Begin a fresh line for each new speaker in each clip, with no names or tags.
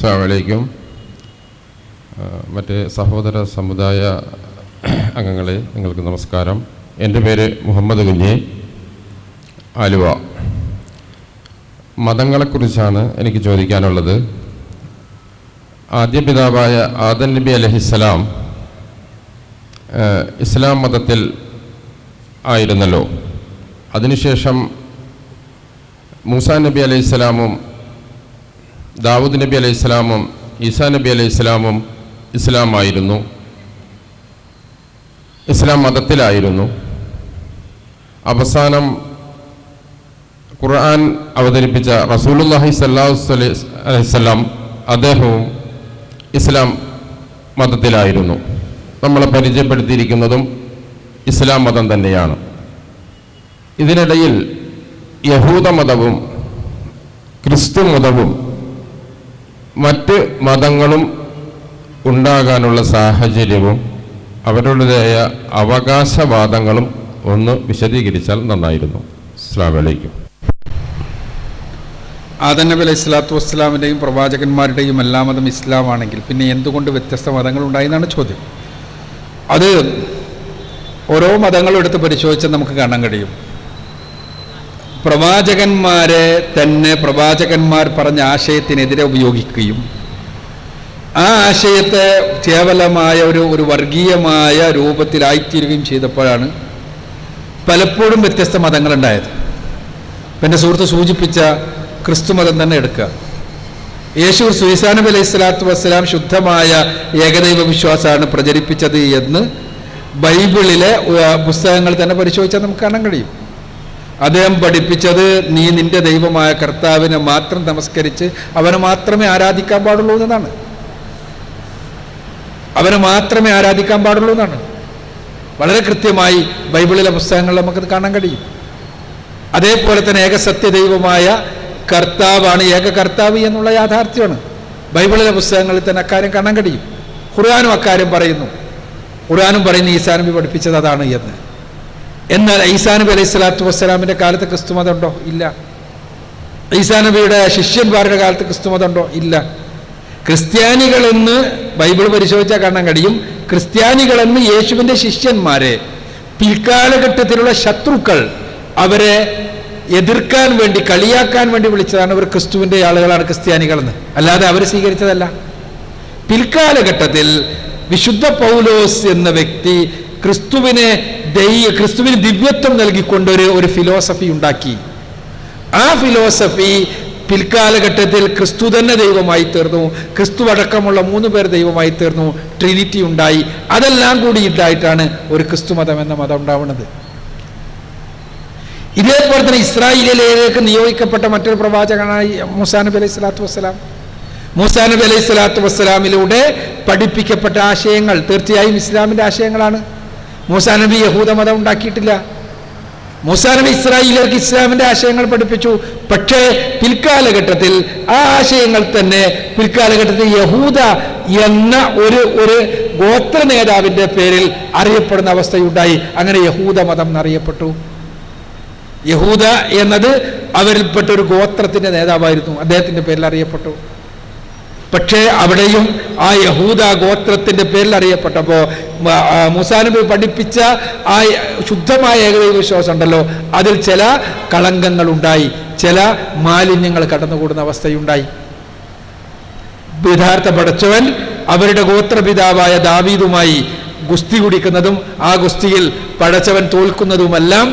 അസ്സലാമു അലൈക്കും. മറ്റ് സഹോദര സമുദായ അംഗങ്ങളെ, നിങ്ങൾക്ക് നമസ്കാരം. എൻ്റെ പേര് മുഹമ്മദ് കുഞ്ഞി, ആലുവ. മതങ്ങളെക്കുറിച്ചാണ് എനിക്ക് ചോദിക്കാനുള്ളത്. ആദ്യ പിതാവായ ആദം നബി അലൈഹിസ്സലാം ഇസ്ലാം മതത്തിൽ ആയിരുന്നല്ലോ. അതിനുശേഷം മൂസാ നബി അലൈഹിസ്സലാമും ദാവൂദ് നബി അലൈഹിസ്സലാമും ഈസാ നബി അലൈഹിസ്സലാമും ഇസ്ലാമായിരുന്നു, ഇസ്ലാം മതത്തിലായിരുന്നു. അവസാനം ഖുർആൻ അവതരിപ്പിച്ച റസൂലുള്ളാഹി സ്വല്ലല്ലാഹു അലൈഹി വസല്ലം അദ്ദേഹവും ഇസ്ലാം മതത്തിലായിരുന്നു. നമ്മളെ പരിചയപ്പെടുത്തിയിരിക്കുന്നതും ഇസ്ലാം മതം തന്നെയാണ്. ഇതിനിടയിൽ യഹൂദ മതവും ക്രിസ്തു മതവും മറ്റ് മതങ്ങളും ഉണ്ടാകാനുള്ള സാഹചര്യവും അവരുടേതായ അവകാശവാദങ്ങളും ഒന്ന് വിശദീകരിച്ചാൽ നന്നായിരുന്നു. അസ്സലാമു അലൈക്കും.
ആദം നബി അലൈഹി സ്വലാത്തു വസ്സലാമിൻ്റെയും പ്രവാചകന്മാരുടെയും എല്ലാ മതം ഇസ്ലാമാണെങ്കിൽ പിന്നെ എന്തുകൊണ്ട് വ്യത്യസ്ത മതങ്ങളുണ്ടായി എന്നാണ് ചോദ്യം. അത് ഓരോ മതങ്ങളും എടുത്ത് പരിശോധിച്ചാൽ നമുക്ക് കാണാൻ കഴിയും. പ്രവാചകന്മാരെ തന്നെ പ്രവാചകന്മാർ പറഞ്ഞ ആശയത്തിനെതിരെ ഉപയോഗിക്കുകയും ആ ആശയത്തെ കേവലമായ ഒരു വർഗീയമായ രൂപത്തിലായിത്തീരുകയും ചെയ്തപ്പോഴാണ് പലപ്പോഴും വ്യത്യസ്ത മതങ്ങളുണ്ടായത്. എൻ്റെ സുഹൃത്ത് സൂചിപ്പിച്ച ക്രിസ്തു മതം തന്നെ എടുക്കുക. യേശു ഈസാ നബി അലൈഹി സ്വലാത്തു വസ്സലാം ശുദ്ധമായ ഏകദൈവ വിശ്വാസമാണ് പ്രചരിപ്പിച്ചത് എന്ന് ബൈബിളിലെ പുസ്തകങ്ങൾ തന്നെ പരിശോധിച്ചാൽ നമുക്ക് കാണാൻ കഴിയും. അദ്ദേഹം പഠിപ്പിച്ചത് നീ നിന്റെ ദൈവമായ കർത്താവിനെ മാത്രം നമസ്കരിച്ച് അവനെ മാത്രമേ ആരാധിക്കാൻ പാടുള്ളൂ എന്നതാണ്. അവനെ മാത്രമേ ആരാധിക്കാൻ പാടുള്ളൂ എന്നാണ് വളരെ കൃത്യമായി ബൈബിളിലെ പുസ്തകങ്ങളിൽ നമുക്കത് കാണാൻ കഴിയും. അതേപോലെ തന്നെ ഏകസത്യ ദൈവമായ കർത്താവാണ് ഏക കർത്താവ് എന്നുള്ള യാഥാർത്ഥ്യമാണ് ബൈബിളിലെ പുസ്തകങ്ങളിൽ തന്നെ അക്കാര്യം കാണാൻ കഴിയും. ഖുർആനും അക്കാര്യം പറയുന്നു. ഖുർആനും പറയുന്നു ഈസാ നബി പഠിപ്പിച്ചത് അതാണ് എന്ന്. എന്നാൽ ഈസാ നബി അലൈഹി സ്വലാത്തു വസ്സലാമിൻ്റെ കാലത്ത് ക്രിസ്തുമതം ഉണ്ടോ? ഇല്ല. ഈസാ നബിയുടെ ശിഷ്യന്മാരുടെ കാലത്ത് ക്രിസ്തുമതം ഉണ്ടോ? ഇല്ല. ക്രിസ്ത്യാനികളെന്ന് ബൈബിൾ പരിശോധിച്ചാൽ കാണാൻ കഴിയും. ക്രിസ്ത്യാനികളെന്ന് യേശുവിൻ്റെ ശിഷ്യന്മാരെ പിൽക്കാലഘട്ടത്തിലുള്ള ശത്രുക്കൾ അവരെ എതിർക്കാൻ വേണ്ടി, കളിയാക്കാൻ വേണ്ടി വിളിച്ചതാണ്. അവർ ക്രിസ്തുവിൻ്റെ ആളുകളാണ് ക്രിസ്ത്യാനികളെന്ന്, അല്ലാതെ അവർ സ്വീകരിച്ചതല്ല. പിൽക്കാലഘട്ടത്തിൽ വിശുദ്ധ പൗലോസ് എന്ന വ്യക്തി ക്രിസ്തുവിന് ദിവ്യത്വം നൽകിക്കൊണ്ട് ഒരു ഫിലോസഫി ഉണ്ടാക്കി. ആ ഫിലോസഫി പിൽക്കാലഘട്ടത്തിൽ ക്രിസ്തു തന്നെ ദൈവമായി തീർന്നു. ക്രിസ്തു അടക്കമുള്ള 3 പേർ ദൈവമായി തീർന്നു. ട്രിനിറ്റി ഉണ്ടായി. അതെല്ലാം കൂടി ഉണ്ടായിട്ടാണ് ഒരു ക്രിസ്തു മതം എന്ന മതം ഉണ്ടാവുന്നത്. ഇതേപോലെ തന്നെ ഇസ്രായേലിലേക്ക് നിയോഗിക്കപ്പെട്ട മറ്റൊരു പ്രവാചകനായി മൂസാ നബി അലൈഹി സ്വലാത്തു വസ്സലാം. മൂസാ നബി അലൈഹി സ്വലാത്തു വസ്സലാമിലൂടെ പഠിപ്പിക്കപ്പെട്ട ആശയങ്ങൾ തീർച്ചയായും ഇസ്ലാമിൻ്റെ ആശയങ്ങളാണ്. മൂസാ നബി യഹൂദ മതം ഉണ്ടാക്കിയിട്ടില്ല. മൂസാ നബി ഇസ്രായേലിലേക്ക് ഇസ്ലാമിൻ്റെ ആശയങ്ങൾ പഠിപ്പിച്ചു. പക്ഷേ പിൽക്കാലഘട്ടത്തിൽ ആ ആശയങ്ങൾ തന്നെ പിൽക്കാലഘട്ടത്തിൽ യഹൂദ എന്ന ഒരു ഗോത്ര നേതാവിൻ്റെ പേരിൽ അറിയപ്പെടുന്ന അവസ്ഥയുണ്ടായി. അങ്ങനെ യഹൂദ മതം എന്നറിയപ്പെട്ടു. യഹൂദ എന്നത് അവരിൽപ്പെട്ട ഒരു ഗോത്രത്തിൻ്റെ നേതാവായിരുന്നു, അദ്ദേഹത്തിൻ്റെ പേരിൽ അറിയപ്പെട്ടു. പക്ഷേ അവിടെയും ആ യഹൂദ ഗോത്രത്തിൻ്റെ പേരിൽ അറിയപ്പെട്ടപ്പോൾ മൂസാ നബി പഠിപ്പിച്ച ആ ശുദ്ധമായ ഏകദൈവ വിശ്വാസം ഉണ്ടല്ലോ, അതിൽ ചില കളങ്കങ്ങളുണ്ടായി, ചില മാലിന്യങ്ങൾ കടന്നുകൂടുന്ന അവസ്ഥയുണ്ടായി. യഥാർത്ഥ പടച്ചവൻ അവരുടെ ഗോത്രപിതാവായ ദാവീദുമായി ഗുസ്തി കുടിക്കുന്നതും ആ ഗുസ്തിയിൽ പടച്ചവൻ തോൽക്കുന്നതുമെല്ലാം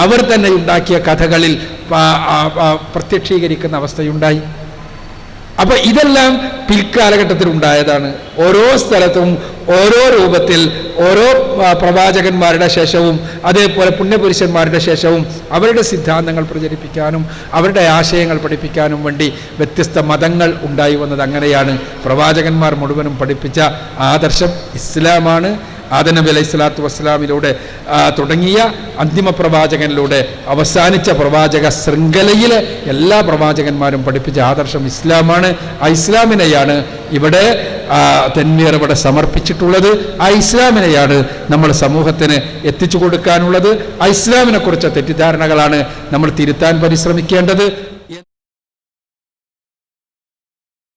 അവർ തന്നെ ഉണ്ടാക്കിയ കഥകളിൽ പ്രത്യക്ഷീകരിക്കുന്ന അവസ്ഥയുണ്ടായി. അപ്പൊ ഇതെല്ലാം പിൽക്കാലഘട്ടത്തിൽ ഉണ്ടായതാണ്. ഓരോ സ്ഥലത്തും ഓരോ രൂപത്തിൽ ഓരോ പ്രവാചകന്മാരുടെ ശേഷവും അതേപോലെ പുണ്യപുരുഷന്മാരുടെ ശേഷവും അവരുടെ സിദ്ധാന്തങ്ങൾ പ്രചരിപ്പിക്കാനും അവരുടെ ആശയങ്ങൾ പഠിപ്പിക്കാനും വേണ്ടി വ്യത്യസ്ത മതങ്ങൾ ഉണ്ടായി വന്നത് അങ്ങനെയാണ്. പ്രവാചകന്മാർ മുഴുവനും പഠിപ്പിച്ച ആദർശം ഇസ്ലാമാണ്. ആദം നബി അലൈഹി സ്വലാത്തു വസ്സലാമിലൂടെ തുടങ്ങിയ അന്തിമ പ്രവാചകനിലൂടെ അവസാനിച്ച പ്രവാചക ശൃംഖലയിലെ എല്ലാ പ്രവാചകന്മാരും പഠിപ്പിച്ച ആദർശം ഇസ്ലാമാണ്. ആ ഇസ്ലാമിനെയാണ് ഇവിടെ തൻവീർ ഇവിടെ സമർപ്പിച്ചിട്ടുള്ളത്. ആ ഇസ്ലാമിനെയാണ് നമ്മൾ സമൂഹത്തിന് എത്തിച്ചു കൊടുക്കാനുള്ളത്. ആ ഇസ്ലാമിനെ കുറിച്ച തെറ്റിദ്ധാരണകളാണ് നമ്മൾ തിരുത്താൻ പരിശ്രമിക്കേണ്ടത്.